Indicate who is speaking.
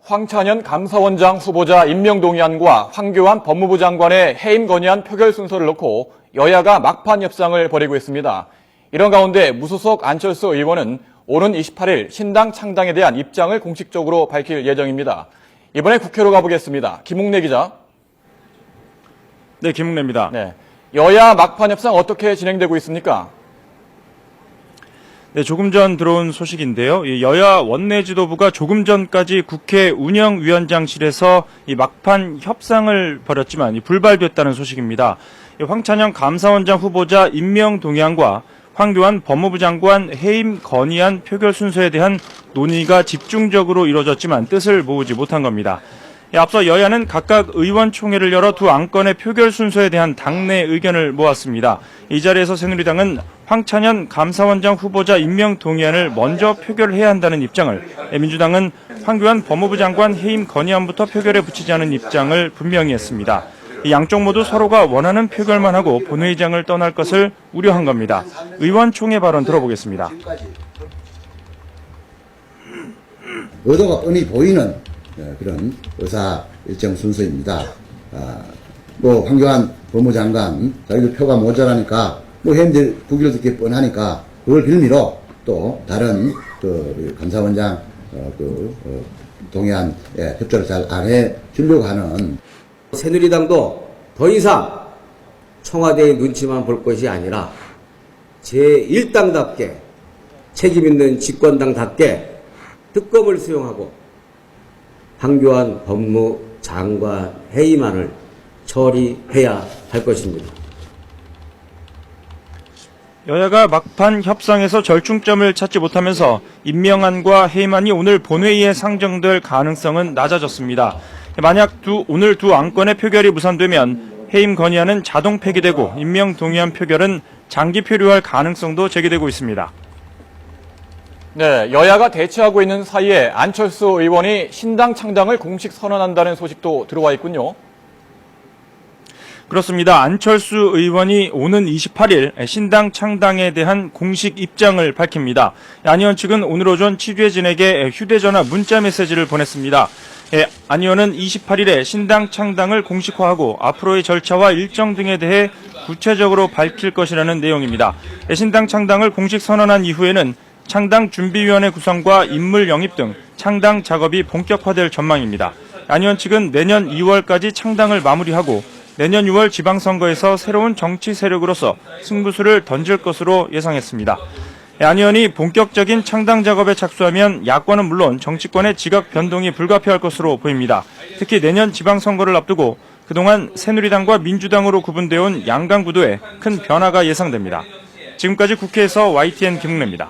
Speaker 1: 황찬현 감사원장 후보자 임명동의안과 황교안 법무부 장관의 해임 건의안 표결 순서를 놓고 여야가 막판 협상을 벌이고 있습니다. 이런 가운데 무소속 안철수 의원은 오는 28일 신당 창당에 대한 입장을 공식적으로 밝힐 예정입니다. 이번에 국회로 가보겠습니다. 김웅래 기자.
Speaker 2: 네, 김웅래입니다.
Speaker 1: 네, 여야 막판 협상 어떻게 진행되고 있습니까?
Speaker 2: 네, 조금 전 들어온 소식인데요. 여야 원내 지도부가 조금 전까지 국회 운영위원장실에서 이 막판 협상을 벌였지만 불발됐다는 소식입니다. 황찬현 감사원장 후보자 임명 동의안과 황교안 법무부 장관 해임 건의안 표결 순서에 대한 논의가 집중적으로 이뤄졌지만 뜻을 모으지 못한 겁니다. 앞서 여야는 각각 의원총회를 열어 두 안건의 표결 순서에 대한 당내 의견을 모았습니다. 이 자리에서 새누리당은 황찬현 감사원장 후보자 임명 동의안을 먼저 표결해야 한다는 입장을, 민주당은 황교안 법무부 장관 해임 건의안부터 표결에 붙이지 않은 입장을 분명히 했습니다. 양쪽 모두 서로가 원하는 표결만 하고 본회의장을 떠날 것을 우려한 겁니다. 의원총회 발언 들어보겠습니다.
Speaker 3: 의도가 뻔히 보이는 그런 의사 일정 순서입니다. 황교안 법무장관 자기들 표가 모자라니까 해임될 부결되기 뻔하니까 그걸 빌미로 또 다른 감사원장 동의안 협조를 잘 안 해 주려고 하는.
Speaker 4: 새누리당도 더 이상 청와대의 눈치만 볼 것이 아니라 제1당답게 책임있는 집권당답게 특검을 수용하고 황교안 법무장관 해임안을 처리해야 할 것입니다.
Speaker 2: 여야가 막판 협상에서 절충점을 찾지 못하면서 임명안과 해임안이 오늘 본회의에 상정될 가능성은 낮아졌습니다. 만약 오늘 두 안건의 표결이 무산되면 해임 건의안은 자동 폐기되고 임명 동의안 표결은 장기 표류할 가능성도 제기되고 있습니다.
Speaker 1: 네, 여야가 대치하고 있는 사이에 안철수 의원이 신당 창당을 공식 선언한다는 소식도 들어와 있군요.
Speaker 2: 그렇습니다. 안철수 의원이 오는 28일 신당 창당에 대한 공식 입장을 밝힙니다. 안 의원 측은 오늘 오전 취재진에게 휴대전화 문자 메시지를 보냈습니다. 안 의원은 28일에 신당 창당을 공식화하고 앞으로의 절차와 일정 등에 대해 구체적으로 밝힐 것이라는 내용입니다. 신당 창당을 공식 선언한 이후에는 창당 준비위원회 구성과 인물 영입 등 창당 작업이 본격화될 전망입니다. 안 의원 측은 내년 2월까지 창당을 마무리하고 내년 6월 지방선거에서 새로운 정치 세력으로서 승부수를 던질 것으로 예상했습니다. 안 의원이 본격적인 창당 작업에 착수하면 야권은 물론 정치권의 지각 변동이 불가피할 것으로 보입니다. 특히 내년 지방선거를 앞두고 그동안 새누리당과 민주당으로 구분되어 온 양강 구도에 큰 변화가 예상됩니다. 지금까지 국회에서 YTN 김웅래입니다.